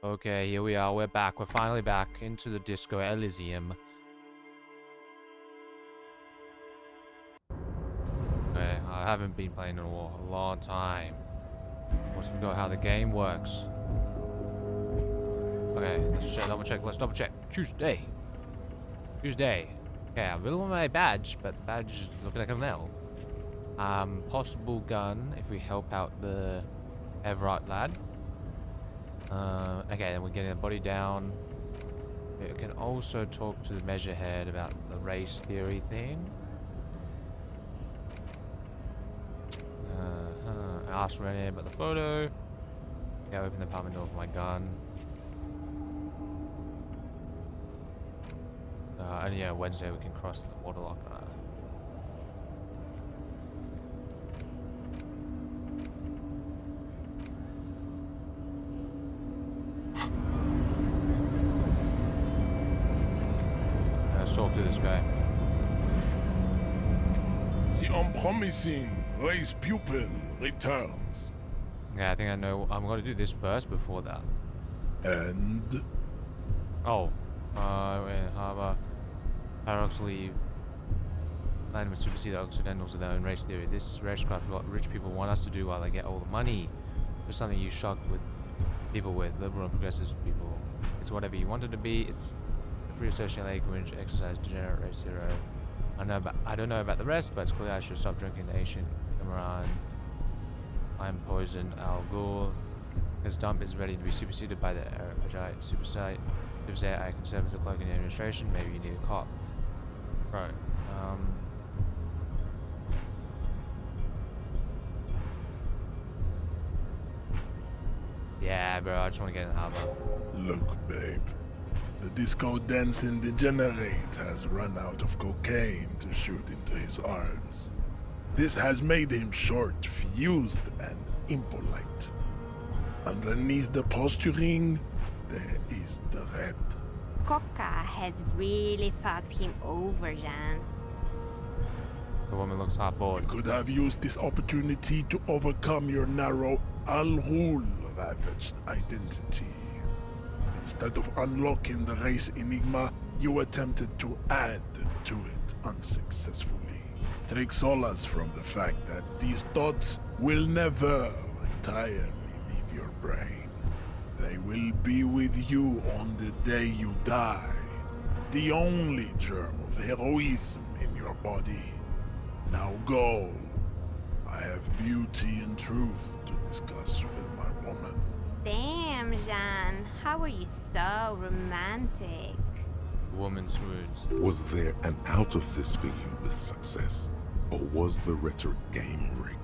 Okay, here we are. We're back. We're finally back into the disco Elysium. Okay, I haven't been playing in a long time. Almost forgot how the game works. Okay, let's double check. Let's double check. Tuesday. Tuesday. Okay, I really want my badge, but the badge is looking like an L. Possible gun if we help out the Everett lad. Okay, then we're getting the body down. We can also talk to the measurehead about the race theory thing. Ask Renee about the photo. Yeah, open the apartment door for my gun. And yeah, Wednesday we can cross the waterlock. Let's talk to this guy. The unpromising race pupil returns. Yeah, I think I know. I'm going to do this first before that. And? Oh. In Harbor. Paradoxically, plan with supersede the Occidentals with their own race theory. This racecraft is what rich people want us to do while they get all the money. Just something you shock with people with, liberal and progressive people. It's whatever you want it to be. It's a free association language, exercise, degenerate race hero. I don't know about the rest, but it's clear I should stop drinking the ancient Imran. I'm poisoned Al Ghul. His dump is ready to be superseded by the Ajay Supersite. Supersite I can serve as a clerk in the administration. Maybe you need a cop. Right. Yeah, bro, I just want to get in the harbor. Look, babe. The disco dancing degenerate has run out of cocaine to shoot into his arms. This has made him short, fused, and impolite. Underneath the posturing, there is the red. Coca has really fucked him over, Jan. The woman looks hot bored. You could have used this opportunity to overcome your narrow Al Ghul ravaged identity. Instead of unlocking the race enigma, you attempted to add to it unsuccessfully. Take solace from the fact that these thoughts will never entirely leave your brain. They will be with you on the day you die. The only germ of heroism in your body. Now go. I have beauty and truth to discuss with my woman. Damn, Jan. How are you so romantic? The woman swoons. Was there an out of this for you with success? Or was the rhetoric game rigged?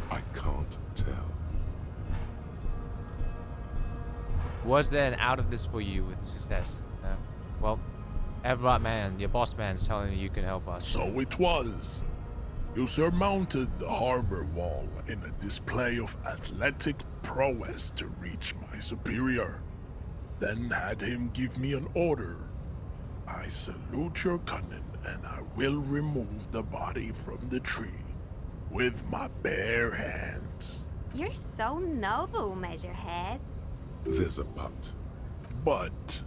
I can't tell. Was there an out of this for you with success? Well, Everett man, your boss man's telling you can help us. So it was. You surmounted the harbor wall in a display of athletic prowess to reach my superior. Then had him give me an order. I salute your cunning, and I will remove the body from the tree with my bare hands. You're so noble, Measurehead. There's a but. But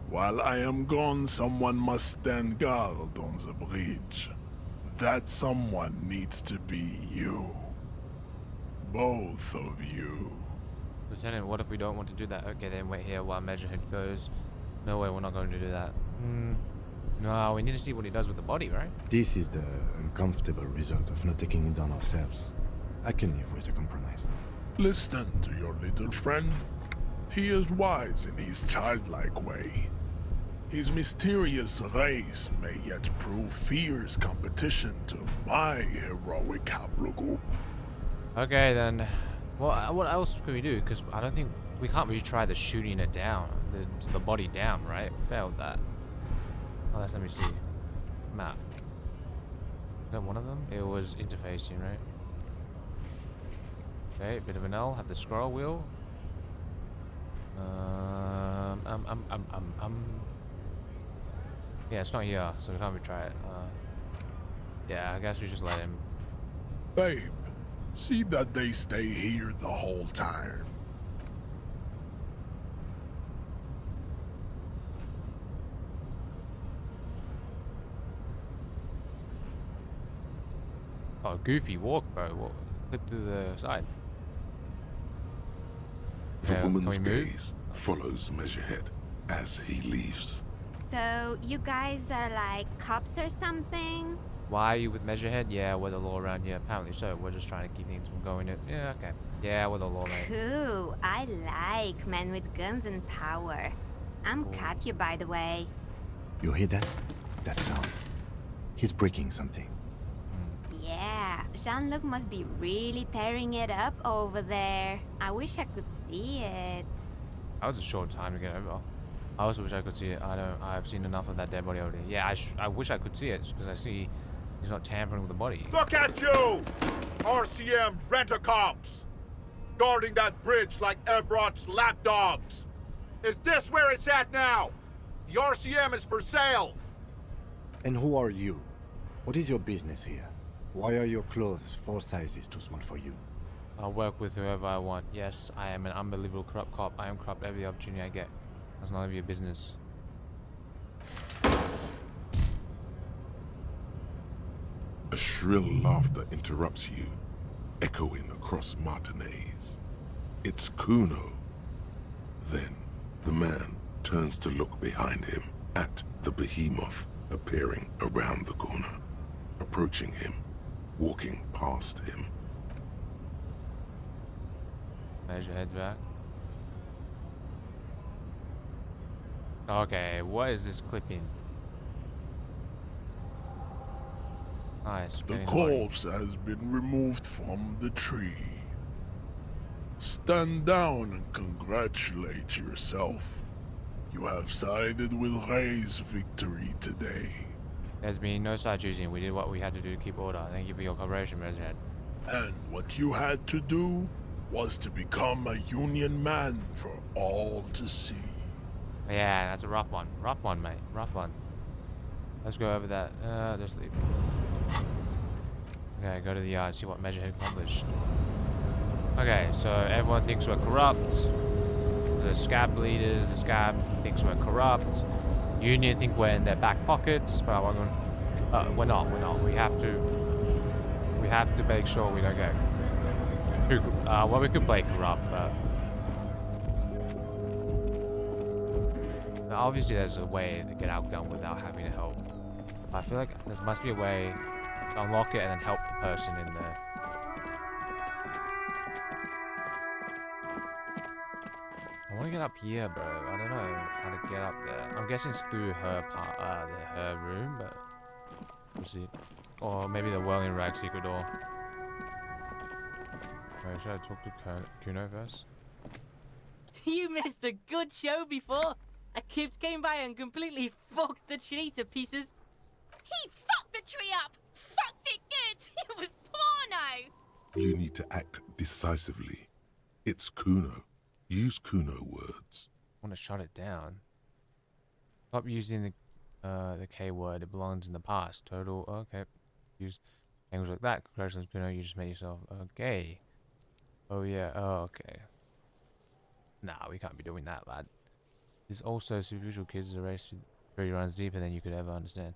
while I am gone, someone must stand guard on the bridge. That someone needs to be you. Both of you. Lieutenant, what if we don't want to do that? Okay, then wait here while Measurehead goes. No way, we're not going to do that. No, we need to see what he does with the body, right? This is the uncomfortable result of not taking it down ourselves. I can live with a compromise. Listen to your little friend. He is wise in his childlike way. His mysterious race may yet prove fierce competition to my heroic haplogroup. Okay, then. Well, what else can we do? Because I don't think we can't retry the shooting it down, the body down, right? We failed that. Oh, let me see. Map. Is that one of them? It was interfacing, right? Okay, bit of an L. Have the scroll wheel. Yeah, it's not here, so we can't retry it. Yeah, I guess we just let him. Babe, see that they stay here the whole time. got a goofy walk, bro. What? Flip to the side. The Yeah, woman's can we move? gaze follows Measurehead as he leaves. So, you guys are like cops or something? Why are you with Measurehead? Yeah, we're the law around here. Apparently so. We're just trying to keep things from going. Yeah, okay. Yeah, we're the law, mate. Cool. I like men with guns and power. I'm Cool. Katya, by the way. You hear that? That sound. He's breaking something. Yeah, Jean-Luc must be really tearing it up over there. I wish I could see it. That was a short time to get over. I also wish I could see it. I've seen enough of that dead body already. Yeah, I wish I could see it because I see he's not tampering with the body. Look at you! RCM rent-a-cops! Guarding that bridge like Everott's lapdogs! Is this where it's at now? The RCM is for sale! And who are you? What is your business here? Why are your clothes 4 sizes too small for you? I'll work with whoever I want. Yes, I am an unbelievable corrupt cop. I am corrupt every opportunity I get. That's none of your business. A shrill laughter interrupts you, echoing across Martinez. It's Kuno. Then, the man turns to look behind him at the behemoth appearing around the corner, approaching him, walking past him. Measure heads back. Okay, what is this clipping? Nice. The getting body. corpse has been removed from the tree. Stand down and congratulate yourself. You have sided with Ray's victory today. There's been no side choosing. We did what we had to do to keep order. Thank you for your cooperation, Measurehead. And what you had to do was to become a Union man for all to see. Yeah, that's a rough one. Rough one, mate. Rough one. Let's go over that. Just leave. Okay, go to the yard, see what Measurehead accomplished. Okay, so everyone thinks we're corrupt. The scab leaders, the scab thinks we're corrupt. Union think we're in their back pockets, but we're not. We're not. We have to make sure we don't get. Well, we could play corrupt, but obviously there's a way to get outgunned without having to help. I feel like there must be a way to unlock it and then help the person in there. I want to get up here, bro. I don't know how to get up there. I'm guessing it's through her part, her room, but we'll see. Or maybe the whirling rag secret door. Wait, should I talk to Kuno first? You missed a good show before. A kid came by and completely fucked the tree to pieces. He fucked the tree up! Fucked it good! It was porno! You need to act decisively. It's Kuno. Use Kuno words. I want to shut it down. Stop using the K word. It belongs in the past. Total. Okay. Use language like that. Congratulations, Kuno. You just made yourself gay. Oh yeah. Oh okay. Nah, we can't be doing that, lad. There's also superficial kids arrested 30 runs deeper than you could ever understand.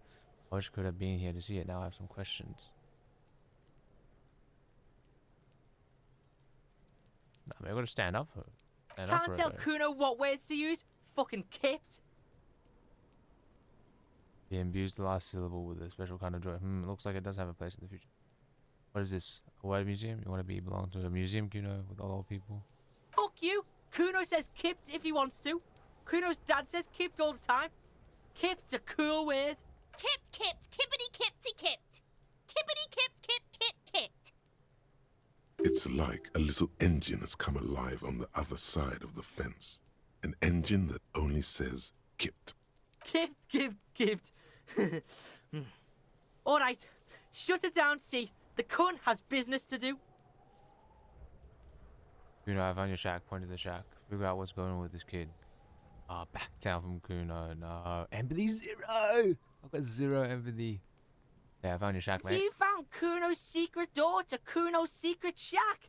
I wish I could have been here to see it. Now I have some questions. Nah, man, I gotta stand up for it. Can't tell Kuno what words to use. Fucking kipped. He imbues the last syllable with a special kind of joy. Looks like it does have a place in the future. What is this? A word museum? You want to belong to a museum, Kuno, with all old people? Fuck you. Kuno says kipped if he wants to. Kuno's dad says kipped all the time. Kipped's a cool word. Kipped, kipped, kippity, kipty, kipped. Kippity, kipped, kipped, kipped, kipped. It's like a little engine has come alive on the other side of the fence. An engine that only says kipped. Kipped. All right. Shut it down, see. The cunt has business to do. Kuno, I found your shack. Point to the shack. Figure out what's going on with this kid. Back down from Kuno. No. Empathy 0! I've got 0 empathy. Yeah, I found your shack, mate. You found Kuno's secret door to Kuno's secret shack.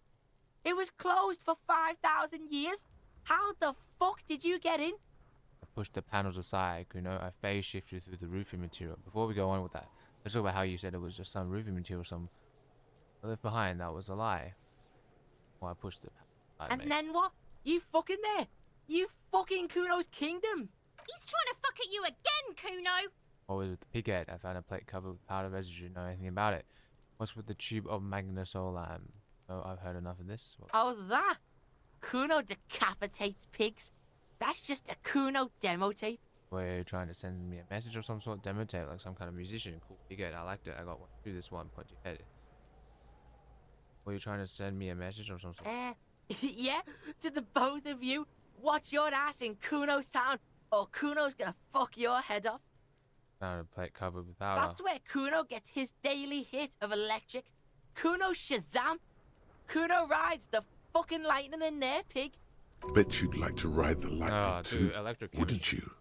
It was closed for 5,000 years. How the fuck did you get in? I pushed the panels aside, Kuno. I phase shifted through the roofing material. Before we go on with that, let's talk about how you said it was just some roofing material, some I left behind, that was a lie. Well, I pushed it. And then what? You fucking there? You fucking Kuno's kingdom! He's trying to fuck at you again, Kuno! What was with the pig head? I found a plate covered with powder residue. Know anything about it? What's with the tube of magnesolam? Oh, I've heard enough of this. Oh, that? Kuno decapitates pigs? That's just a Kuno demo tape. Were you trying to send me a message of some sort? Demo tape, like some kind of musician. Cool pig head. I liked it. I got one. Do this one. Point your head. Were you trying to send me a message of some sort? Yeah, to the both of you. Watch your ass in Kuno's town, or Kuno's gonna fuck your head off. Found a plate covered with powder. That's where Kuno gets his daily hit of electric. Kuno Shazam. Kuno rides the fucking lightning in there, pig. Bet you'd like to ride the lightning too, dude, electric wouldn't you?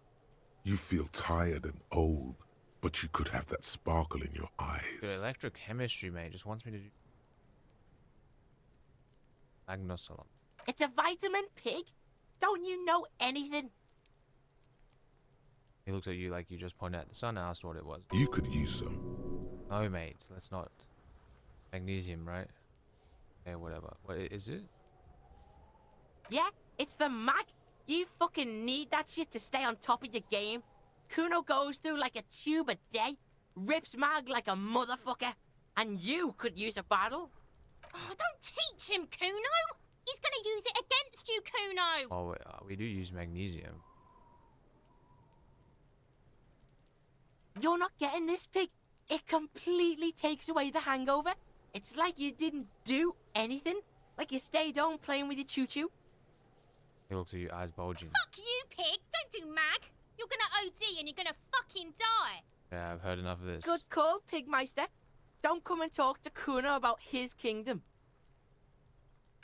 You feel tired and old, but you could have that sparkle in your eyes. The electric chemistry, mate, just wants me to do magnosolam. It's a vitamin, pig. Don't you know anything? He looks at you like you just pointed at the sun and asked what it was. You could use some. No, mate, let's not. Magnesium, right? Okay, whatever. What is it? Yeah, it's the mag. You fucking need that shit to stay on top of your game. Kuno goes through like a tube a day, rips mag like a motherfucker, and you could use a bottle. Oh, don't teach him, Kuno! He's gonna use it against you, Kuno! Oh, we do use magnesium. You're not getting this, pig. It completely takes away the hangover. It's like you didn't do anything. Like you stayed home playing with your choo-choo. He looks at you, eyes bulging. Fuck you, pig! Don't do mag! You're gonna OD and you're gonna fucking die! Yeah, I've heard enough of this. Good call, Pigmeister. Don't come and talk to Kuno about his kingdom.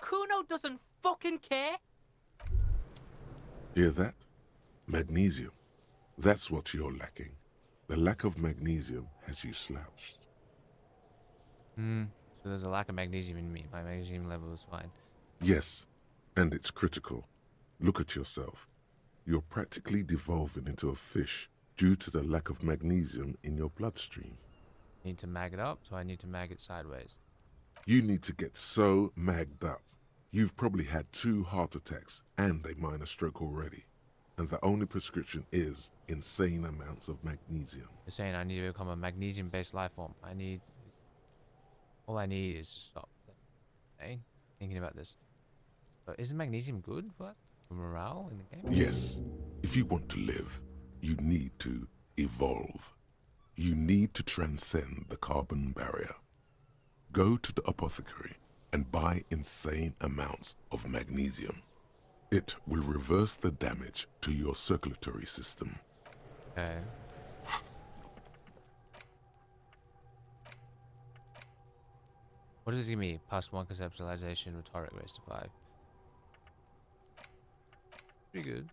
Kuno doesn't fucking care. Hear that? Magnesium. That's what you're lacking. The lack of magnesium has you slouched. So there's a lack of magnesium in me. My magnesium level is fine. Yes, and it's critical. Look at yourself. You're practically devolving into a fish due to the lack of magnesium in your bloodstream. Need to mag it up, so I need to mag it sideways. You need to get so magged up. You've probably had 2 heart attacks and a minor stroke already. And the only prescription is insane amounts of magnesium. You're saying I need to become a magnesium-based life form. All I need is to stop. Hey, thinking about this. But isn't magnesium good for morale in the game? Yes, if you want to live, you need to evolve. You need to transcend the carbon barrier. Go to the apothecary and buy insane amounts of magnesium. It will reverse the damage to your circulatory system. Okay. What does this give me? +1 conceptualization, rhetoric raised to 5. Pretty good.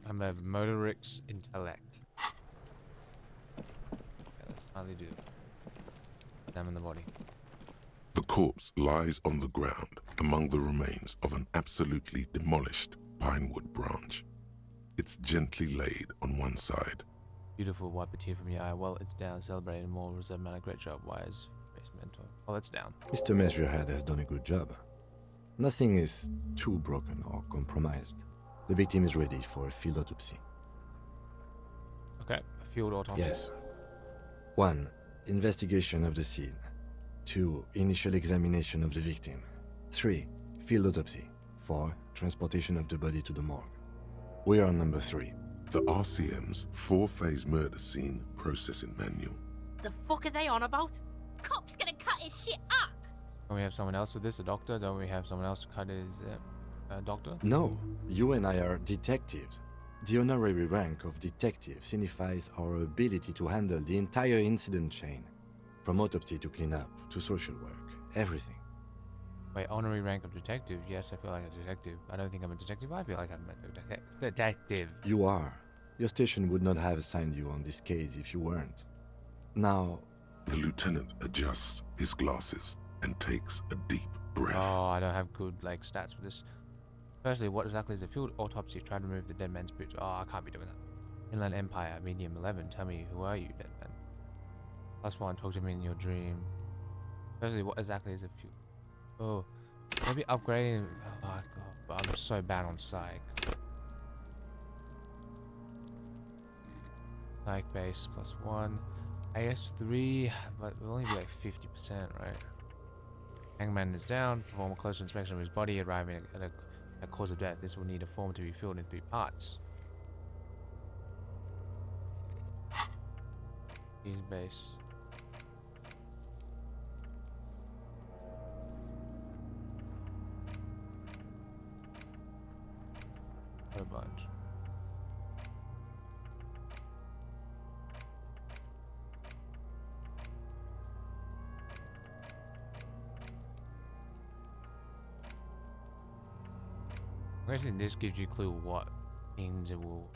I'm a motorics intellect. Okay, let's finally do it. Examine the body. The corpse lies on the ground among the remains of an absolutely demolished pinewood branch. It's gently laid on one side. Beautiful, wipe a tear from your eye. Well, it's down. Celebrating more. Reserve man, a great job. Wise, race mentor. Well, it's down. Mr. Measurehead has done a good job. Nothing is too broken or compromised. The victim is ready for a field autopsy. Okay, a field autopsy. Yes. 1. Investigation of the scene. 2. Initial examination of the victim. 3. Field autopsy. 4. Transportation of the body to the morgue. We are on number 3. The RCM's 4-phase murder scene processing manual. The fuck are they on about? Cop's gonna cut his shit up! Don't we have someone else with this? A doctor? Don't we have someone else to cut his doctor? No, you and I are detectives. The honorary rank of detective signifies our ability to handle the entire incident chain. From autopsy to cleanup to social work, everything. Wait, honorary rank of detective? Yes, I feel like a detective. I don't think I'm a detective. I feel like I'm a detective. You are. Your station would not have assigned you on this case if you weren't. Now, The lieutenant adjusts his glasses and takes a deep breath. Oh, I don't have good like stats for this. Firstly, what exactly is a field autopsy? Try to remove the dead man's boots. Oh, I can't be doing that. Inland Empire, medium 11. Tell me, who are you, dead man? +1, talk to me in your dream. Firstly, what exactly is a field? Oh, maybe upgrading. Oh god, but I'm so bad on psych. Psych base +1. AS3, but we'll only be like 50%, right? Hangman is down. Perform a closer inspection of his body, arriving at a cause of death. This will need a form to be filled in 3 parts. His base. What a bunch. I think this gives you a clue what means it will.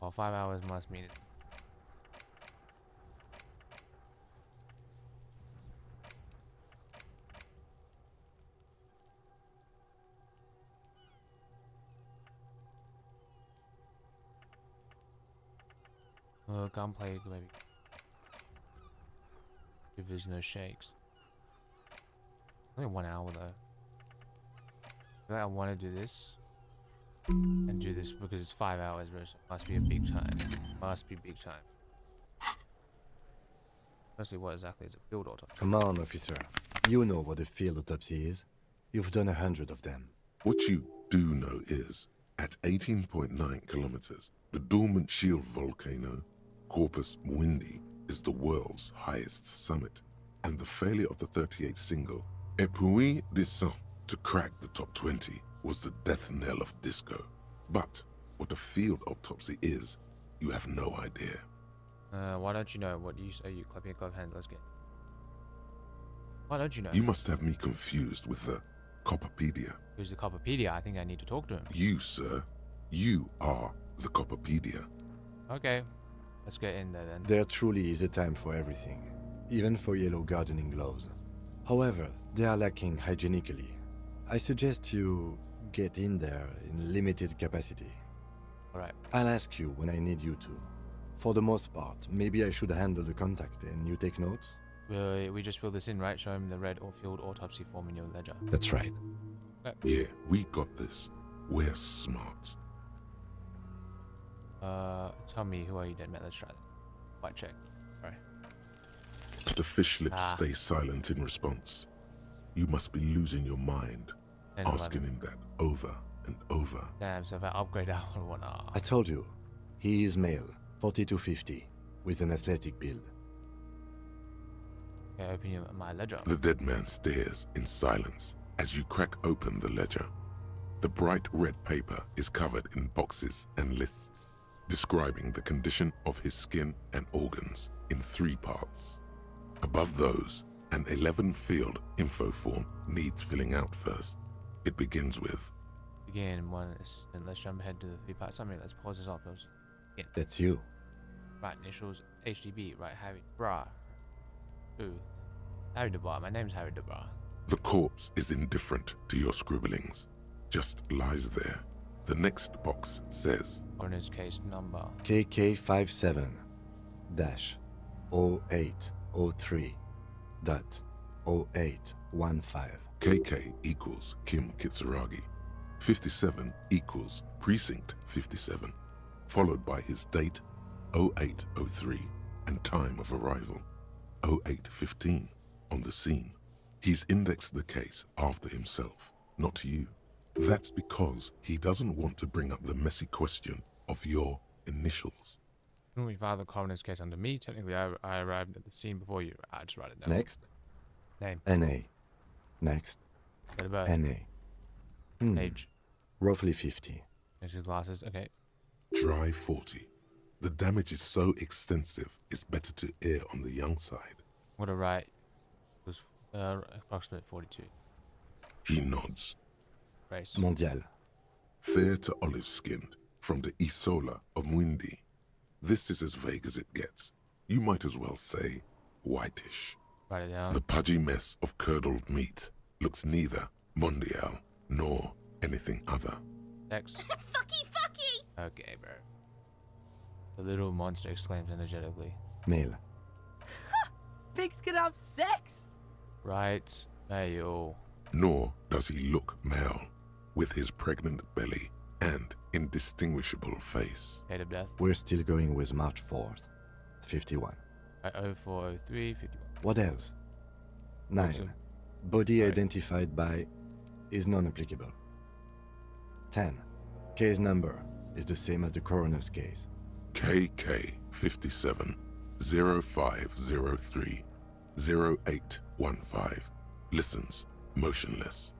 Well, 5 hours must mean it. Gunplay, maybe. If there's no shakes. Only 1 hour though. I feel like I want to do this and do this because it's 5 hours, bro. So it must be a big time. Must be big time. Firstly, what exactly is a field autopsy? Come on, officer. You know what a field autopsy is. You've done 100 of them. What you do know is, at 18.9 kilometers, the dormant shield volcano, Corpus Mundi, is the world's highest summit, and the failure of the 38 single, Epui Descent, to crack the top 20 was the death knell of disco. But what a field autopsy is, you have no idea. Why don't you know? What do you say? You clap your glove hand. Let's get. Why don't you know? You must have me confused with the Copperpedia. Who's the Copperpedia? I think I need to talk to him. You, sir. You are the Copperpedia. Okay, let's get in there then. There truly is a time for everything, even for yellow gardening gloves. However, they are lacking hygienically. I suggest you get in there in limited capacity. Alright. I'll ask you when I need you to. For the most part, maybe I should handle the contact and you take notes? We just fill this in, right? Show him the red or field autopsy form in your ledger. That's right. Okay. Yeah, we got this. We're smart. Tell me, who are you, dead man? Let's try that. White check. Alright. The fish lips stay silent in response. You must be losing your mind, asking him that over and over. Damn, so if I upgrade that one, I told you, he is male, 40 to 50, with an athletic build. Okay, open my ledger. The dead man stares in silence as you crack open the ledger. The bright red paper is covered in boxes and lists, describing the condition of his skin and organs in 3 parts. Above those, an 11-field info form needs filling out first. It begins with... Begin, 1 assistant. Let's jump ahead to the 3-part summary. Let's pause this off. Begin. That's you. Right, initials HDB. Right, Harry Bra. Ooh. Harry DeBar. My name's Harry DeBar. The corpse is indifferent to your scribblings. Just lies there. The next box says... Owner's case number. KK57-0803.0815. KK equals Kim Kitsuragi. 57 equals Precinct 57, followed by his date 0803 and time of arrival 0815 on the scene. He's indexed the case after himself, not you. That's because he doesn't want to bring up the messy question of your initials. When we filed the coroner's case under me, technically I arrived at the scene before you. I just write it down. Next. Name. NA. Next. Date of birth. NA. Age. Roughly 50. Next to glasses. Okay. Dry 40. The damage is so extensive, it's better to err on the young side. What I write was approximate 42. He nods. Race. Mondial. Fair to olive-skinned, from the Isola of Muindi. This is as vague as it gets. You might as well say whitish. Write it down. The pudgy mess of curdled meat looks neither mondial nor anything other. Sex. Fucky, fucky! Okay, bro. The little monster exclaims energetically. Male. Pigs can have sex! Right. Male. Nor does he look male, with his pregnant belly and indistinguishable face. Date of death. We're still going with March 4th. 51. Right, 0403 51. What else? 9. Awesome. Body Right. identified by is non-applicable. 10. Case number is the same as the coroner's case. KK 57 0503 0815 listens motionless,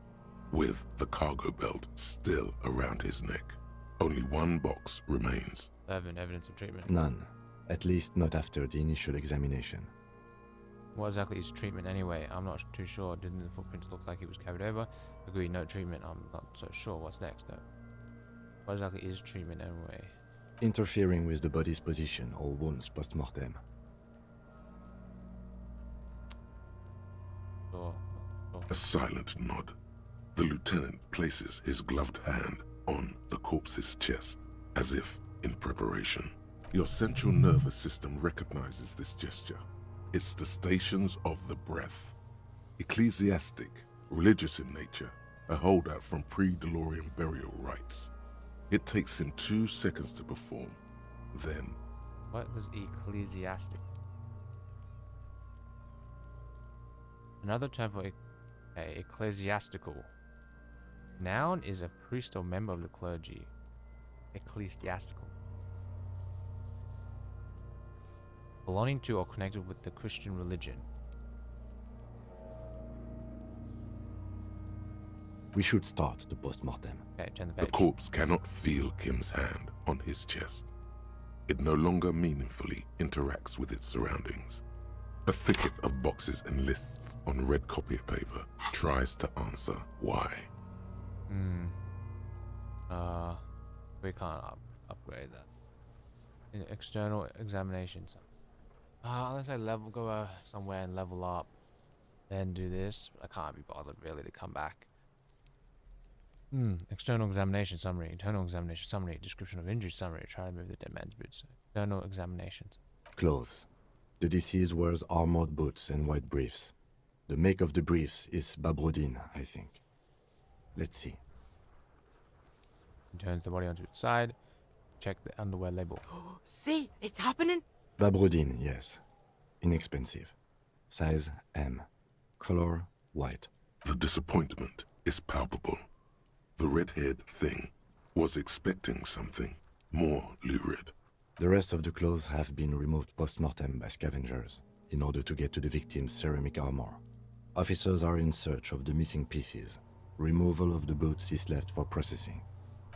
with the cargo belt still around his neck. Only one box remains. 11. Evidence of treatment. None. At least not after the initial examination. What exactly is treatment anyway? I'm not too sure. Didn't the footprints look like he was carried over? Agreed, no treatment. I'm not so sure. What's next though? What exactly is treatment anyway? Interfering with the body's position or wounds post-mortem. Sure. A silent nod. The lieutenant places his gloved hand on the corpse's chest, as if in preparation. Your central nervous system recognizes this gesture. It's the stations of the breath. Ecclesiastic, religious in nature, a holdout from pre-DeLorean burial rites. It takes him 2 seconds to perform. Then, What does ecclesiastic? Another term for ecclesiastical. Noun is a priest or member of the clergy. Ecclesiastical. Belonging to or connected with the Christian religion. We should start the post-mortem. Okay, turn the the page. corpse cannot feel Kim's hand on his chest. It no longer meaningfully interacts with its surroundings. A thicket of boxes and lists on red copier paper tries to answer why. We can't upgrade that. In external examinations. Unless I go somewhere and level up, then do this. I can't be bothered really to come back. External examination summary, internal examination summary, description of injury summary, try to remove the dead man's boots. External examinations. Clothes. The deceased wears armored boots and white briefs. The make of the briefs is Babrodin, I think. Let's see. He turns the body onto its side. Check the underwear label. See, it's happening. Babrodin, yes. Inexpensive. Size M. Color white. The disappointment is palpable. The red-haired thing was expecting something more lurid. The rest of the clothes have been removed post-mortem by scavengers in order to get to the victim's ceramic armor. Officers are in search of the missing pieces. Removal of the boots is left for processing.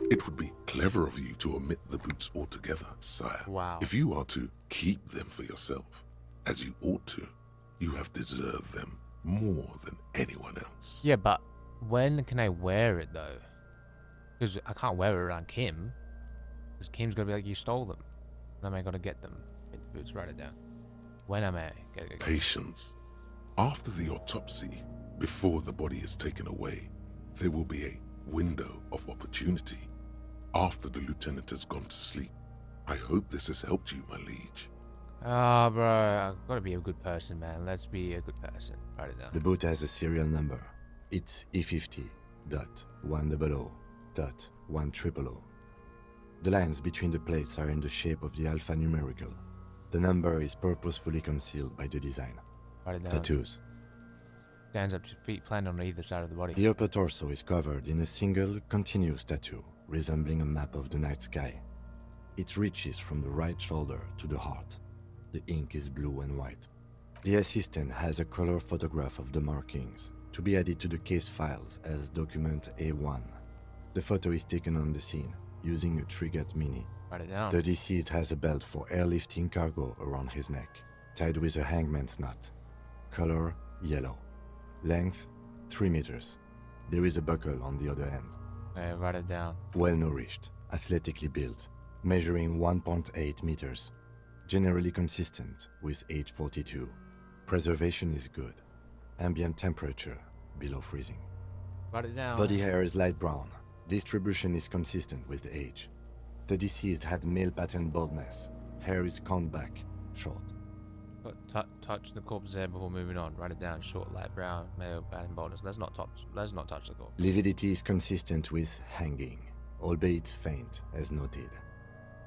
It would be clever of you to omit the boots altogether, sire. Wow. If you are to keep them for yourself, as you ought to, you have deserved them more than anyone else. Yeah, but when can I wear it though? Because I can't wear it around Kim. Because Kim's gonna be like, you stole them. When am I gonna get them? Get the boots, write it down. When am I gonna get Patience. After the autopsy, before the body is taken away, there will be a window of opportunity. After the lieutenant has gone to sleep. I hope this has helped you, my liege. Ah, bro, I've gotta be a good person, man. Let's be a good person. Write it down. The boot has a serial number. It's E50.100.100. The lines between the plates are in the shape of the alphanumerical. The number is purposefully concealed by the design. Write it down. Tattoos. Stands up to feet planted on either side of the body. The upper torso is covered in a single, continuous tattoo, resembling a map of the night sky. It reaches from the right shoulder to the heart. The ink is blue and white. The assistant has a color photograph of the markings, to be added to the case files as document A1. The photo is taken on the scene, using a Trigat Mini. Write it down. The deceased has a belt for airlifting cargo around his neck, tied with a hangman's knot. Color, yellow. Length, 3 meters. There is a buckle on the other end. Okay, write it down. Well-nourished, athletically built, measuring 1.8 meters. Generally consistent with age 42. Preservation is good. Ambient temperature below freezing. Write it down. Body hair is light brown. Distribution is consistent with the age. The deceased had male pattern baldness. Hair is combed back, short. Touch the corpse's hair before moving on. Write it down. Short, light brown, male pattern baldness. Let's not touch the corpse. Lividity is consistent with hanging, albeit faint, as noted.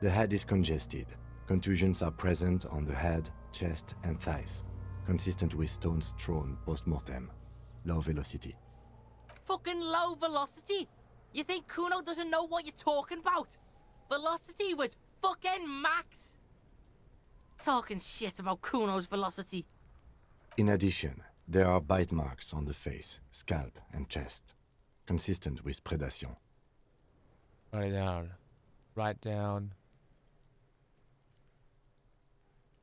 The head is congested. Contusions are present on the head, chest, and thighs, consistent with stones thrown post-mortem. Low velocity. Fucking low velocity? You think Kuno doesn't know what you're talking about? Velocity was fucking max. Talking shit about Kuno's velocity. In addition, there are bite marks on the face, scalp, and chest, consistent with predation. Write it down. Write down.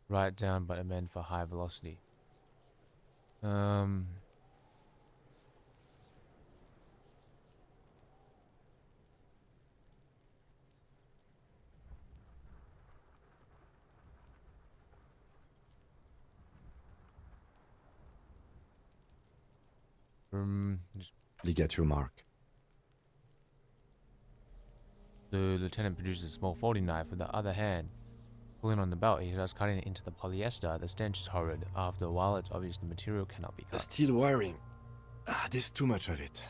Write down, but amend for high velocity. Just Ligature mark. the lieutenant produces a small folding knife with the other hand. Pulling on the belt, he starts cutting it into the polyester. The stench is horrid. After a while, it's obvious the material cannot be cut. Steel wiring. There's too much of it.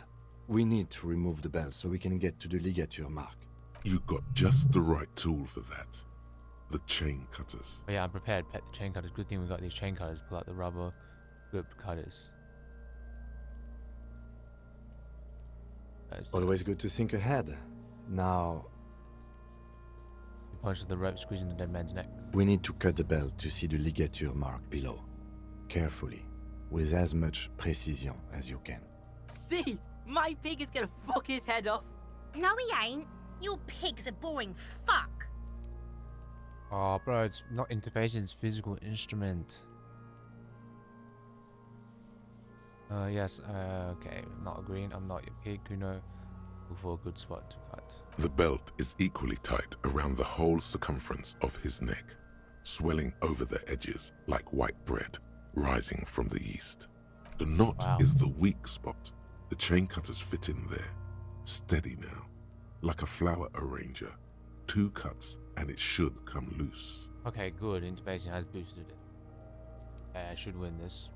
We need to remove the belt so we can get to the ligature mark. You got just the right tool for that. The chain cutters. Oh yeah, I'm prepared. Pet the chain cutters. Good thing we got these chain cutters. Pull out the rubber grip cutters. Always good to think ahead. Now, You punch the rope, squeezing the dead man's neck. we need to cut the belt to see the ligature mark below. Carefully, with as much precision as you can. See? My pig is gonna fuck his head off. No, he ain't. Your pig's a boring fuck. Oh, bro, it's not interfacing, it's physical instrument. Yes, okay, I'm not agreeing. I'm not your pig, Kuno. Look for a good spot to cut. The belt is equally tight around the whole circumference of his neck, swelling over the edges like white bread rising from the east. The knot Wow. is the weak spot. The chain cutters fit in there. Steady now, like a flower arranger. 2 cuts and it should come loose. Okay, good. Interfacing has boosted it. I should win this.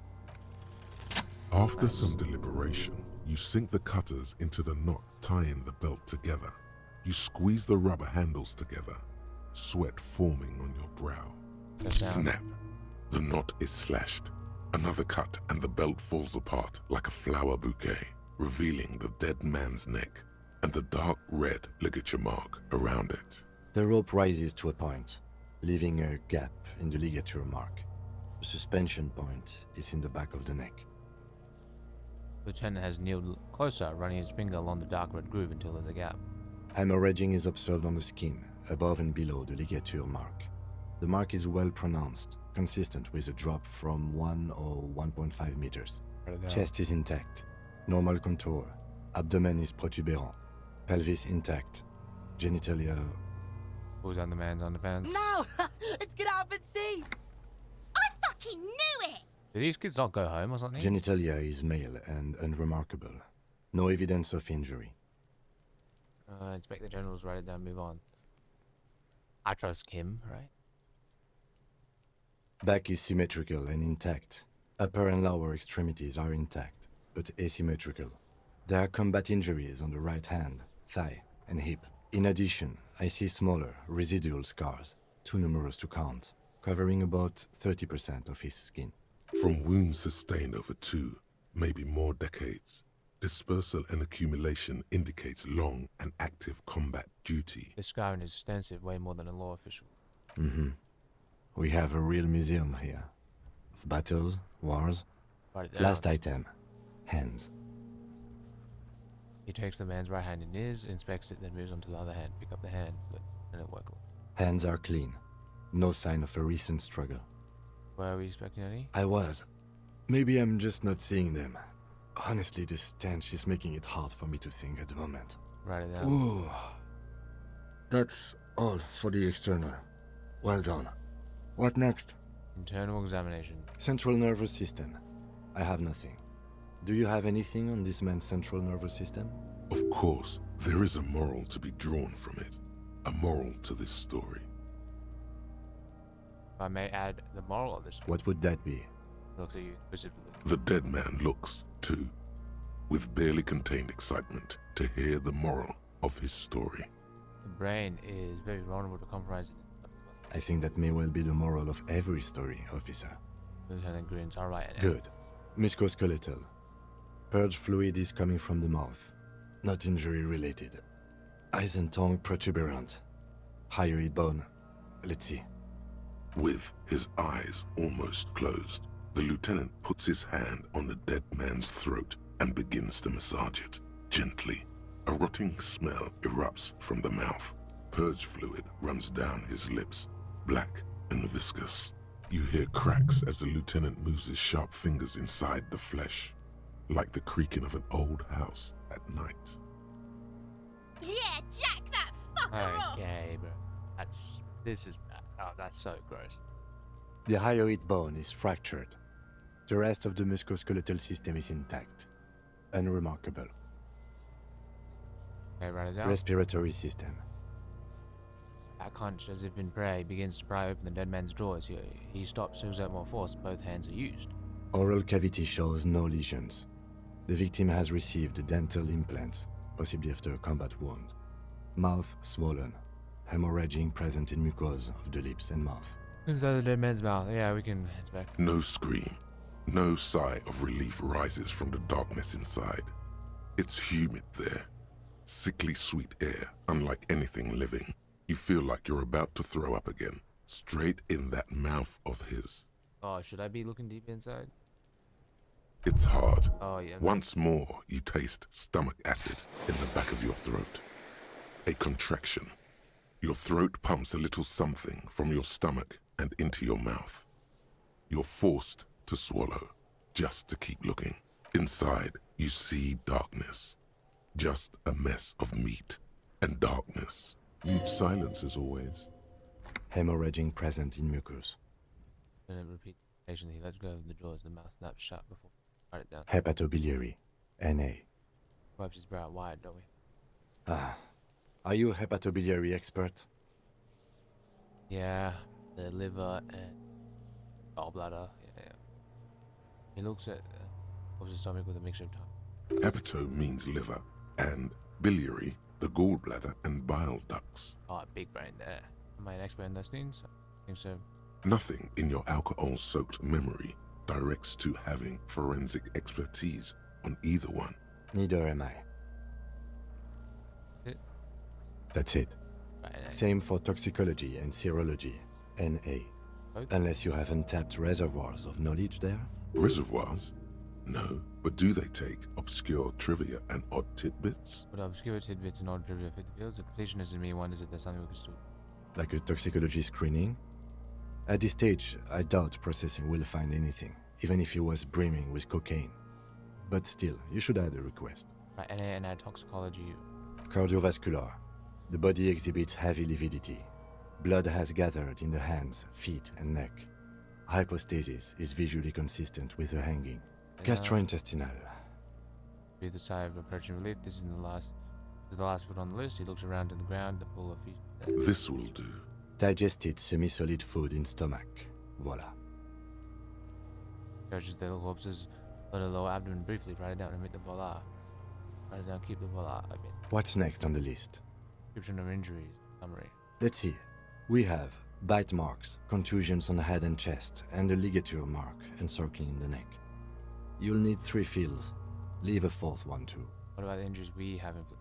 After Nice. some deliberation, you sink the cutters into the knot tying the belt together. You squeeze the rubber handles together, sweat forming on your brow. Press down. Snap. The knot is slashed. Another cut and the belt falls apart like a flower bouquet, revealing the dead man's neck and the dark red ligature mark around it. The rope rises to a point, leaving a gap in the ligature mark. The suspension point is in the back of the neck. Lieutenant has kneeled closer, running his finger along the dark red groove until there's a gap. Hemorrhaging is observed on the skin, above and below the ligature mark. The mark is well pronounced, consistent with a drop from 1 or 1.5 meters. Write it down. Chest is intact, normal contour. Abdomen is protuberant, pelvis intact, genitalia. Pulls down the man's underpants. No! It's gonna happen, see? I fucking knew it! Do these kids not go home or something? Genitalia is male and unremarkable. No evidence of injury. Inspect the generals, write it down, move on. I trust him, right? Back is symmetrical and intact. Upper and lower extremities are intact, but asymmetrical. There are combat injuries on the right hand, thigh, and hip. In addition, I see smaller, residual scars, too numerous to count, covering about 30% of his skin. From wounds sustained over 2, maybe more decades, dispersal and accumulation indicates long and active combat duty. This scarring is extensive, way more than a law official. We have a real museum here. Of battles, wars. Write it down. Last item, hands. He takes the man's right hand in his, inspects it, then moves on to the other hand. Pick up the hand, and it works. Hands are clean. No sign of a recent struggle. Were we expecting any? I was. Maybe I'm just not seeing them. Honestly, the stench is making it hard for me to think at the moment. Write it down. Ooh. That's all for the external. Well done. What next? Internal examination. Central nervous system. I have nothing. Do you have anything on this man's central nervous system? Of course, there is a moral to be drawn from it. A moral to this story. If I may add, the moral of this story What would that be? looks at you specifically. The dead man looks, too, with barely contained excitement to hear the moral of his story. The brain is very vulnerable to compromise. I think that may well be the moral of every story, officer. Lieutenant grins. All right. Good. Musculoskeletal. Purge fluid is coming from the mouth. Not injury related. Eyes and tongue protuberant. Hyoid bone. Let's see. With his eyes almost closed, the lieutenant puts his hand on the dead man's throat and begins to massage it, gently. A rotting smell erupts from the mouth. Purge fluid runs down his lips, black and viscous. You hear cracks as the lieutenant moves his sharp fingers inside the flesh, like the creaking of an old house at night. Yeah, jack that fucker off! Okay, bro. This is bad. Oh, that's so gross. The hyoid bone is fractured. The rest of the musculoskeletal system is intact. Unremarkable. Okay, write it down. Respiratory system. That hunch, as if in prey, begins to pry open the dead man's jaws. He stops to exert more force. Both hands are used. Oral cavity shows no lesions. The victim has received dental implants, possibly after a combat wound. Mouth swollen. Hemorrhaging present in mucosa of the lips and mouth. Inside the dead man's mouth. Yeah, we can inspect. No scream, no sigh of relief rises from the darkness inside. It's humid there. Sickly sweet air, unlike anything living. You feel like you're about to throw up again, straight in that mouth of his. Oh, should I be looking deep inside? It's hard. Oh, yeah. Once more, you taste stomach acid in the back of your throat. A contraction. Your throat pumps a little something from your stomach and into your mouth. You're forced to swallow, just to keep looking. Inside, you see darkness. Just a mess of meat and darkness. Silence as always. Hemorrhaging present in mucus. And then repeat. Occasionally, he lets go of the jaws. The mouth snaps shut before. Write it down. Hepatobiliary. NA. Wipes his brow wide, don't we? Ah. Are you a hepatobiliary expert? Yeah, the liver and gallbladder. Yeah. He looks at his stomach with a mixture of tongue. Hepato means liver, and biliary, the gallbladder and bile ducts. Oh, big brain there. Am I an expert in those things? I think so. Nothing in your alcohol-soaked memory directs to having forensic expertise on either one. Neither am I. That's it. Right, Same for toxicology and serology. NA. Both? Unless you have untapped reservoirs of knowledge there? Reservoirs? No, but do they take obscure trivia and odd tidbits? But obscure tidbits and odd trivia fit the fields. The completionist in me wonders if there's something we could still. Like a toxicology screening? At this stage, I doubt processing will find anything, even if he was brimming with cocaine. But still, you should add a request. Right, NA and add toxicology. Cardiovascular. The body exhibits heavy lividity. Blood has gathered in the hands, feet, and neck. Hypostasis is visually consistent with the hanging. Gastrointestinal. Breathe a sigh of approaching relief. This is the last foot on the list. He looks around to the ground to pull a feet. This will do. Digested semi-solid food in stomach. Voila. Searches the corpses on the lower abdomen briefly. Write it down and omit the voila. Write it down, keep the voila. I mean, What's next on the list? description of injuries. Summary. Let's see. We have bite marks, contusions on the head and chest, and a ligature mark encircling the neck. You'll need 3 fields. Leave a 4th one too. What about the injuries we have inflicted?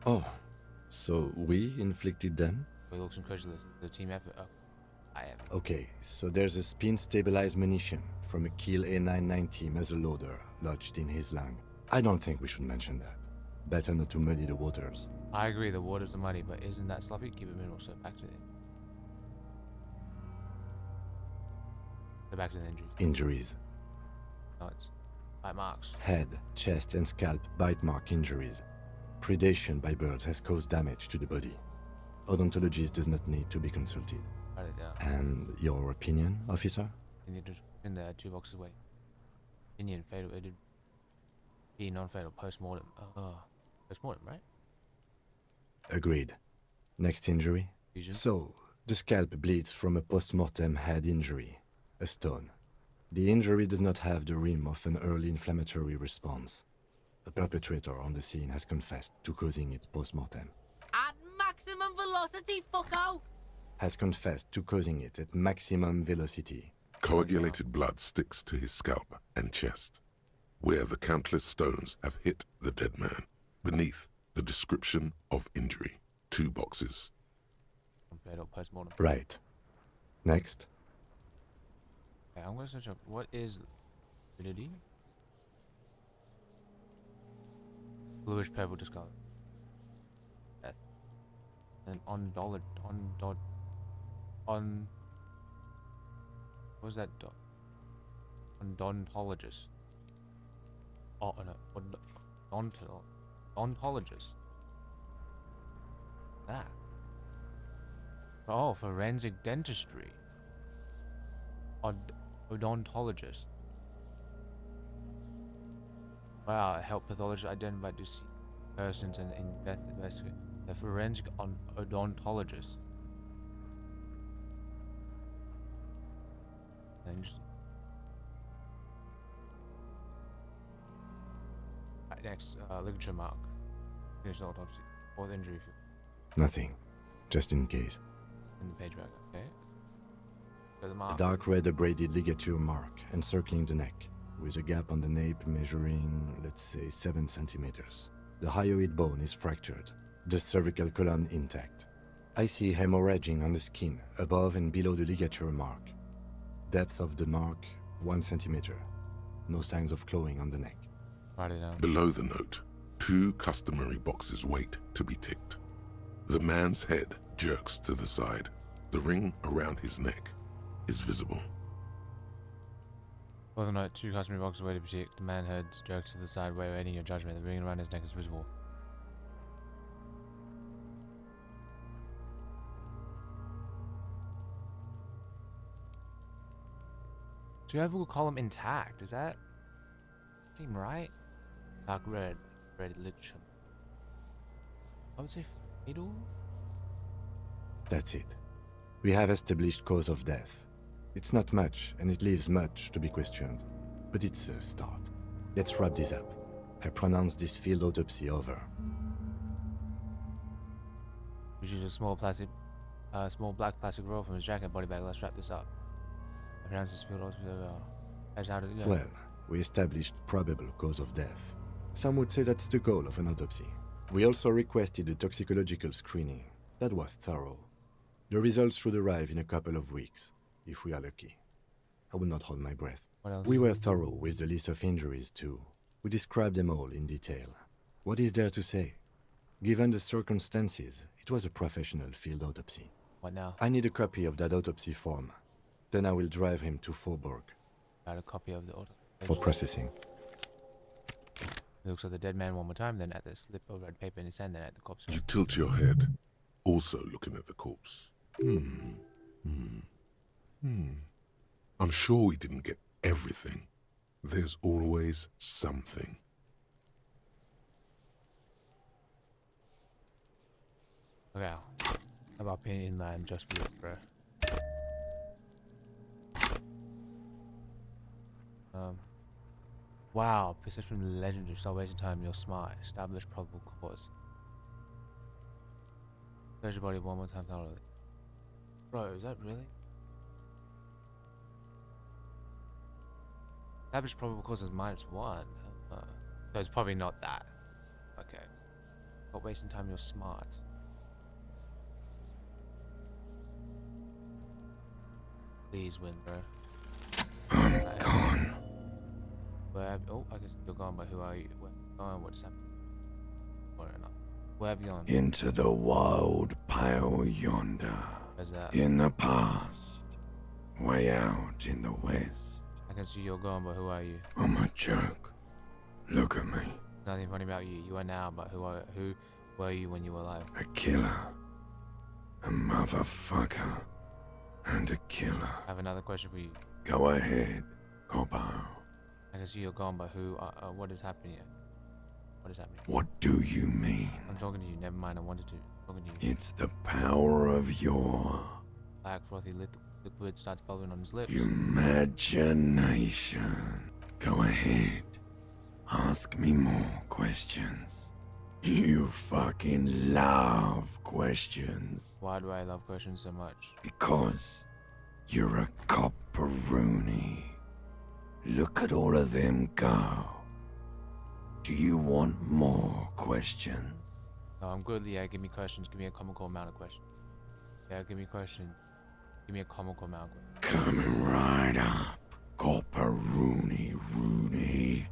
Oh, so we inflicted them? We looks incredulous. The team effort. Oh, I am. Okay, so there's a spin-stabilized munition from a Kiel A990 muzzleloader lodged in his lung. I don't think we should mention that. Better not to muddy the waters. I agree, the waters are muddy, but isn't that sloppy? Keep it minimal, so back to the... So back to the injuries. Injuries. No, it's bite marks. Head, chest, and scalp bite mark injuries. Predation by birds has caused damage to the body. Odontologist does not need to be consulted. Write it down. And your opinion, officer? In the description, there are 2 boxes waiting. Opinion, fatal, it would be non-fatal, post-mortem. Post-mortem, right? Agreed. Next injury? Fusion. So, the scalp bleeds from a post-mortem head injury, a stone. The injury does not have the rim of an early inflammatory response. The perpetrator on the scene has confessed to causing it post-mortem. At maximum velocity, fucko! Has confessed to causing it at maximum velocity. Coagulated blood sticks to his scalp and chest, where the countless stones have hit the dead man. Beneath, the description of injury. 2 boxes. Non-fatal, post-mortem. Right. Next. Okay, I'm gonna search up what is validity? Bluish purple discolor. Death. And on what was that? Odontologist. Oh no, odontologist. That. Oh, forensic dentistry. Odontologist. Wow, help pathologists identify deceased persons and investigate. A forensic odontologist. Interesting. Right, next, ligature mark. Finish the autopsy. 4th injury Nothing. Just in case. in the page back. Okay. So the A mark. dark red abraded ligature mark encircling the neck, with a gap on the nape measuring, let's say, 7 centimeters. The hyoid bone is fractured, the cervical column intact. I see hemorrhaging on the skin, above and below the ligature mark. Depth of the mark, 1 centimeter. No signs of clawing on the neck. Write it down. Below the note, 2 customary boxes wait to be ticked. The man's head jerks to the side. The ring around his neck is visible. Further note, 2 customary boxes waiting to be ticked. The man heads jerks to the side, way awaiting your judgment. The ring around his neck is visible. Cervical column intact. Does that seem right? Dark red ligature. I would say fatal. That's it. We have established cause of death. It's not much, and it leaves much to be questioned. But it's a start. Let's wrap this up. I pronounce this field autopsy over. Which is a small black plastic roll from his jacket body bag. Let's wrap this up. I pronounce this field autopsy over. That's how to do it. Well, we established probable cause of death. Some would say that's the goal of an autopsy. We also requested a toxicological screening. That was thorough. The results should arrive in a couple of weeks, if we are lucky. I will not hold my breath. What else? We were thorough with the list of injuries too. We described them all in detail. What is there to say? Given the circumstances, it was a professional field autopsy. What now? I need a copy of that autopsy form. Then I will drive him to Faubourg Got a copy of the auto. for processing. He looks at the dead man one more time, then at the slip of red paper in his hand, then at the corpse. You tilt your head, also looking at the corpse. I'm sure we didn't get everything. There's always something. Okay. How about painting inland just for this, bro? Wow, persist from the legendary. Stop wasting time. You're smart. Establish probable cause. Search your body one more time thoroughly. Bro, is that really? Establish probable cause is -1. So it's probably not that. Okay. Stop wasting time. You're smart. Please win, bro. I'm gone. Where? Oh, I guess you're gone. But who are you? Where? Oh, what is happening? Or not? Where have you gone? Into the wild pale yonder. Where's that? In the past. Way out in the west. I can see you're gone, but who are you? I'm a joke. Look at me. Nothing funny about you. You are now, but who were you when you were alive? A killer. a motherfucker, and a killer. I have another question for you. Go ahead, Coppo. I can see you're gone, but what is happening here? What is happening? What do you mean? I'm talking to you. Never mind, I wanted to. I'm talking to you. It's the power of your Black frothy liquid starts bubbling on his lips. imagination. Go ahead. Ask me more questions. You fucking love questions. Why do I love questions so much? Because you're a copperoonie. Look at all of them go. Do you want more questions? No, I'm good, yeah. Give me questions. Give me a comical amount of questions. Yeah, give me questions. Give me a comical amount of questions. Coming right up, copperoonie Rooney.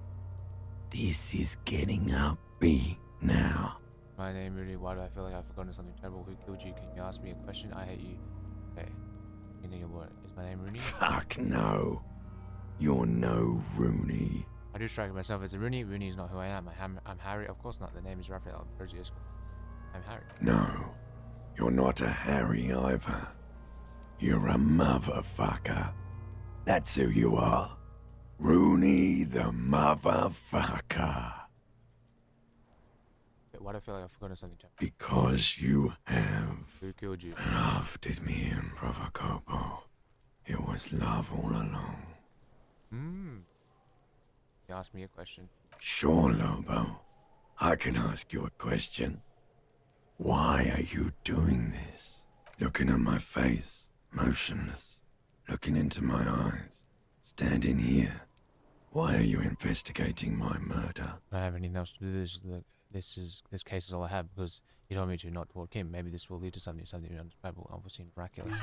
This is getting upbeat now. My name really. Why do I feel like I've forgotten something terrible? Who killed you? Can you ask me a question? I hate you. Okay. You know your word. Is my name Rooney? Fuck no. You're no Rooney. I do strike myself as a Rooney. Rooney is not who I am. I'm Harry. Of course not. The name is Raphael. I'm Harry. No, you're not a Harry either. You're a motherfucker. That's who you are. Rooney the motherfucker. Wait, why do I feel like I've forgotten something terrible? Because you have. Who killed you? Love did me in, Brother Copo. It was love all along. You asked me a question. Sure, Lobo. I can ask you a question. Why are you doing this? Looking at my face, motionless. Looking into my eyes. Standing here. Why are you investigating my murder? I don't have anything else to do. This case is all I have because you told me to, not toward Kim. Maybe this will lead to something undescribable, unforeseen, miraculous.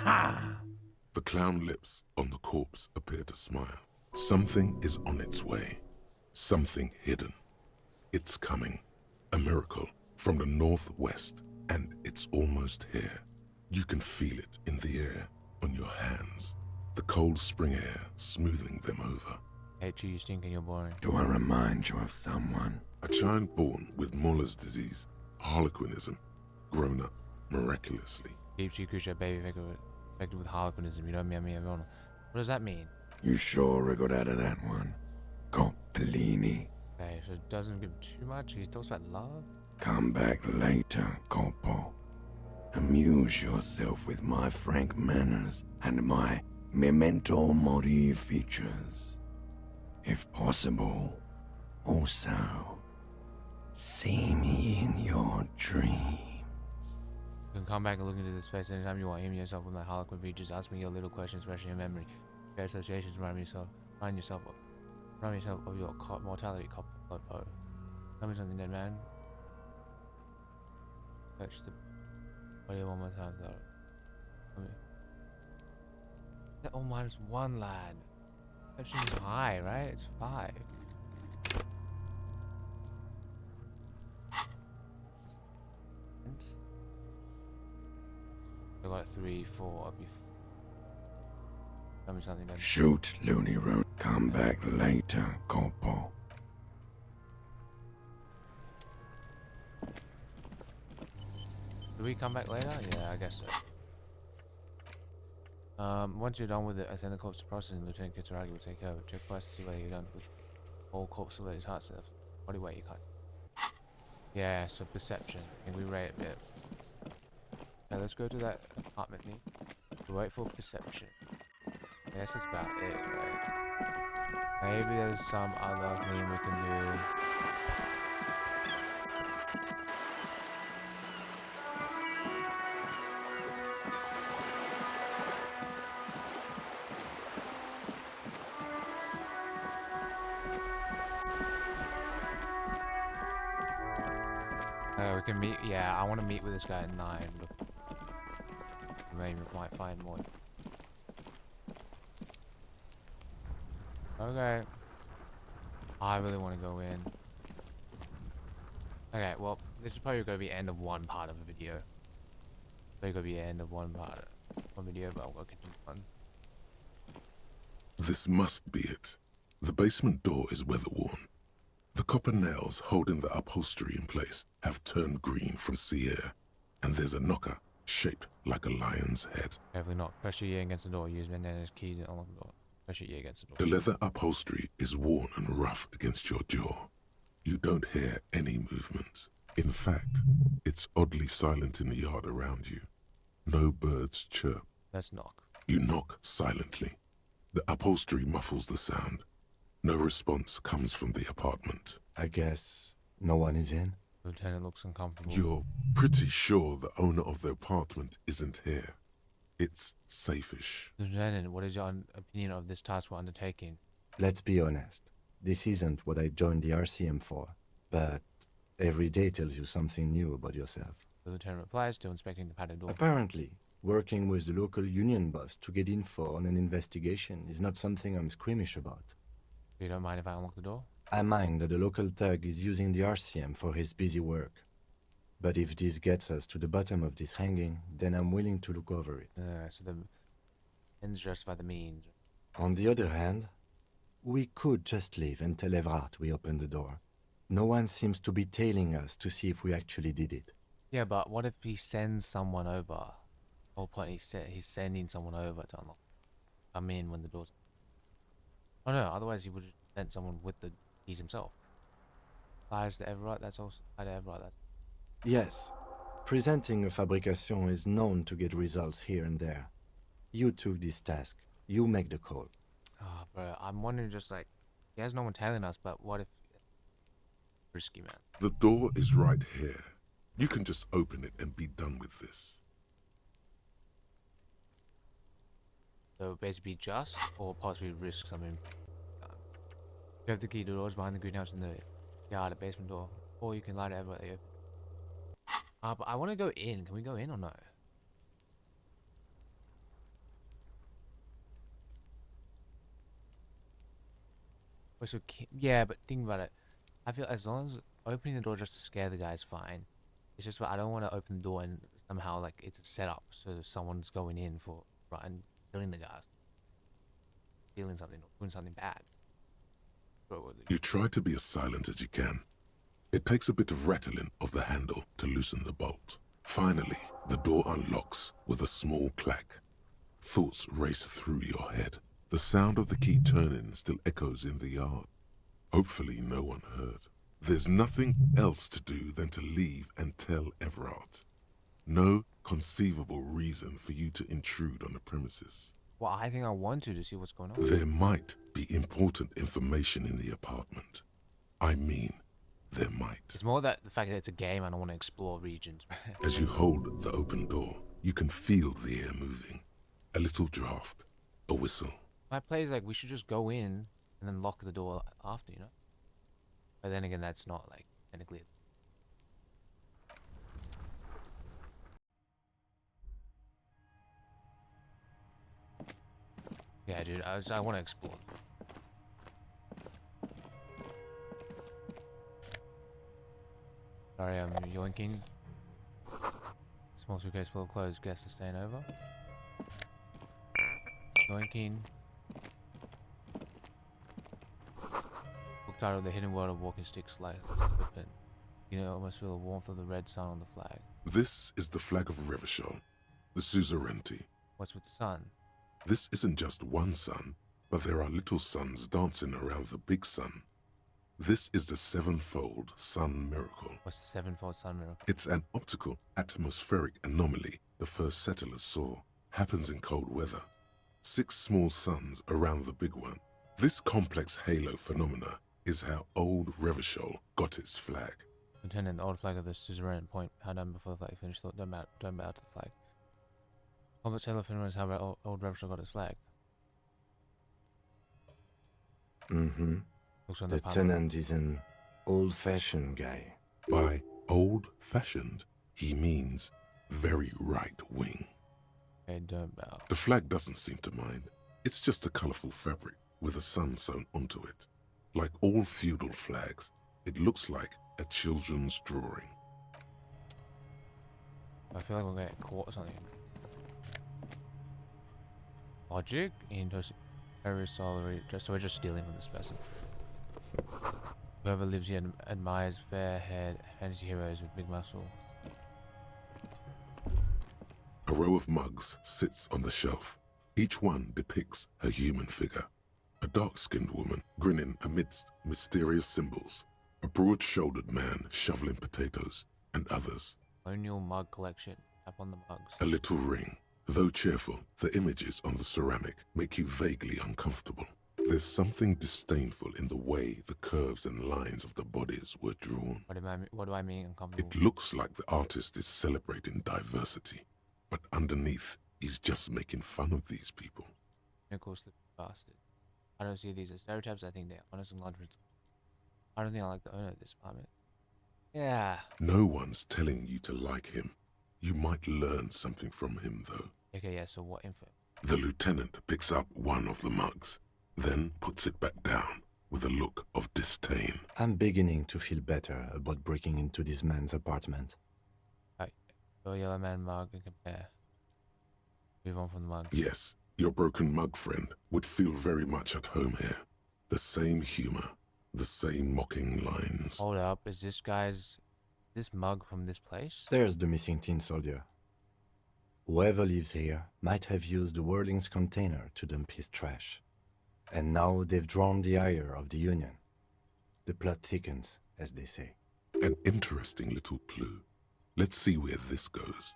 The clown lips on the corpse appear to smile. Something is on its way. Something hidden. It's coming. A miracle from the northwest, and it's almost here. You can feel it in the air, on your hands. The cold spring air smoothing them over. Hate you, you stink and you're boring. Do I remind you of someone? A child born with Muller's disease, harlequinism, grown up miraculously. Deep sea creature, baby infected with harlequinism. You know me, everyone. What does that mean? You sure wriggled out of that one? Coppellini. Okay, so it doesn't give too much. He talks about love. Come back later, Coppo. Amuse yourself with my frank manners and my memento mori features. If possible, also, see me in your dreams. You can come back and look into this face anytime you want. Aim yourself with my harlequin features. Ask me your little questions, fresh in your memory. Your associations remind yourself of your mortality, Coppo. Tell me something, dead man. Touch the body one more time, though. Tell me. That all -1, lad. Perception is high, right? It's 5. I got 3, 4. I'll be. Tell me something, then. Shoot, Looney Road. Come back later, Coppo. Do we come back later? Yeah, I guess so. Once you're done with it, I send the corpse to processing. Lieutenant Kitsuragi will take care of it. Check twice to see whether you're done with all corpse-related heart stuff. Body weight, you can't. Yeah, so perception. I think we rate a bit. Okay, let's go to that apartment thing. We wait for perception. I guess that's about it, right? Maybe there's some other thing we can do. We can meet. Yeah, I want to meet with this guy at 9. Maybe we might find more. Okay. I really want to go in. Okay, well, this is probably going to be end of one part of the video. Probably going to be end of one part of one video, but I'm going to continue on. This must be it. The basement door is weather-worn. The copper nails holding the upholstery in place have turned green from sea air, and there's a knocker shaped like a lion's head. Carefully knock. Pressure E against the door. Use bandanas, keys, and unlock the door. Pressure E against the The door. leather upholstery is worn and rough against your jaw. You don't hear any movement. In fact, it's oddly silent in the yard around you. No birds chirp. Let's knock. You knock silently. The upholstery muffles the sound. No response comes from the apartment. I guess no one is in? The lieutenant looks uncomfortable. You're pretty sure the owner of the apartment isn't here. It's safe-ish. Lieutenant, what is your opinion of this task we're undertaking? Let's be honest. This isn't what I joined the RCM for, but every day tells you something new about yourself. The lieutenant replies, still inspecting the padded door. Apparently, working with the local union boss to get info on an investigation is not something I'm squeamish about. You don't mind if I unlock the door? I mind that the local thug is using the RCM for his busy work. But if this gets us to the bottom of this hanging, then I'm willing to look over it. So the ends justify the means. On the other hand, we could just leave and tell Evrart we opened the door. No one seems to be tailing us to see if we actually did it. Yeah, but what if he sends someone over? Whole point he's sending someone over to unlock. Come in when the door's. Oh no, otherwise he would have sent someone with the keys himself. Fires to Everett, that's also to Everett. That's Yes, presenting a fabrication is known to get results here and there. You took this task. You make the call. oh, bro, I'm wondering just like, he has no one tailing us, but what if risky, man? The door is right here. You can just open it and be done with this. So basically just or possibly risk something. You have the key to the doors behind the greenhouse in the yard, the basement door, or you can light it everywhere they open. But I want to go in. Can we go in or no? Wait, so yeah, but think about it. I feel as long as opening the door just to scare the guy is fine. It's just I don't want to open the door and somehow like it's a setup so someone's going in for right and killing the guys, stealing something or doing something bad. You try to be as silent as you can. It takes a bit of rattling of the handle to loosen the bolt. Finally, the door unlocks with a small clack. Thoughts race through your head. The sound of the key turning still echoes in the yard. Hopefully no one heard. There's nothing else to do than to leave and tell Everard. No conceivable reason for you to intrude on the premises. Well, I think I want to see what's going on. There might be important information in the apartment. I mean, there might. It's more that the fact that it's a game and I want to explore regions. As you hold the open door, you can feel the air moving. A little draft, a whistle. My play is like we should just go in and then lock the door after, you know? But then again, that's not like technically. Yeah, dude, I want to explore. Sorry, I'm yoinking. Small suitcase full of clothes. Guests are staying over. Yoinking. Book title: The Hidden World of Walking Sticks. Like open. You know, almost feel the warmth of the red sun on the flag. This is the flag of Revachol, the suzerainty. What's with the sun? This isn't just one sun, but there are little suns dancing around the big sun. This is the sevenfold sun miracle. What's the sevenfold sun miracle? It's an optical atmospheric anomaly the first settlers saw. Happens in cold weather. 6 small suns around the big one. This complex halo phenomena is how old Revachol got its flag. Lieutenant, the old flag of the suzerain point. How done before the flag finished? Thought don't bow to the flag. Complex halo phenomena is how old Revachol got its flag. Mm-hmm. Looks on the Lieutenant is an old-fashioned guy. By old-fashioned, he means very right-wing. Okay, don't bow. The flag doesn't seem to mind. It's just a colorful fabric with a sun sewn onto it. Like all feudal flags, it looks like a children's drawing. I feel like we're gonna get caught or something. Logic into very solitary. So we're just stealing from this person. Whoever lives here admires fair-haired fantasy heroes with big muscles. A row of mugs sits on the shelf. Each one depicts a human figure. A dark-skinned woman grinning amidst mysterious symbols. A broad-shouldered man shoveling potatoes, and others. Colonial mug collection. Tap on the mugs. A little ring. Though cheerful, the images on the ceramic make you vaguely uncomfortable. There's something disdainful in the way the curves and lines of the bodies were drawn. What do I mean uncomfortable? It looks like the artist is celebrating diversity, but underneath, he's just making fun of these people. Cynical slip bastard. I don't see these as stereotypes. I think they're honest acknowledgements. I don't think I like the owner of this apartment. Yeah. No one's telling you to like him. You might learn something from him, though. Okay, yeah, so what info? The lieutenant picks up one of the mugs, then puts it back down with a look of disdain. I'm beginning to feel better about breaking into this man's apartment. Right. Show a yellow man mug and compare. Move on from the mugs. Yes, your broken mug friend would feel very much at home here. The same humor, the same mocking lines. Hold up, is this mug from this place? There's the missing tin soldier. Whoever lives here might have used the Whirling's container to dump his trash. And now they've drawn the ire of the Union. The plot thickens, as they say. An interesting little clue. Let's see where this goes.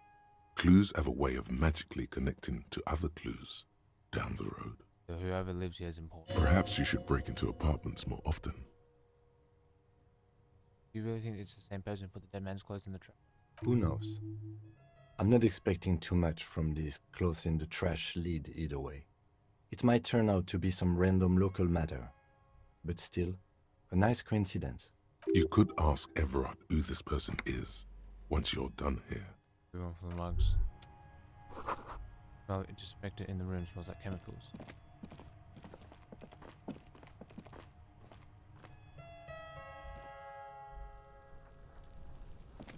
Clues have a way of magically connecting to other clues down the road. So whoever lives here is important. Perhaps you should break into apartments more often. Do you really think it's the same person who put the dead man's clothes in the trash? Who knows? I'm not expecting too much from this clothes in the trash lead either way. It might turn out to be some random local matter, but still, a nice coincidence. You could ask Everett who this person is once you're done here. Move on from the mugs. Well, it just it in the room smells like chemicals.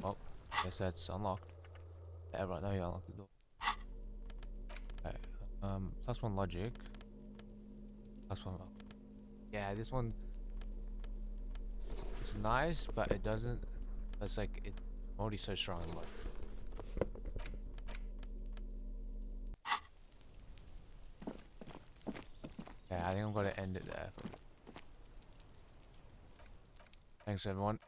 Well, guess that's unlocked. Yeah, right now you unlocked the door. Okay, plus one logic. Plus one. Yeah, this one is nice, but it doesn't. It's like it's already so strong in life. Yeah, I think I'm gonna end it there. Thanks everyone.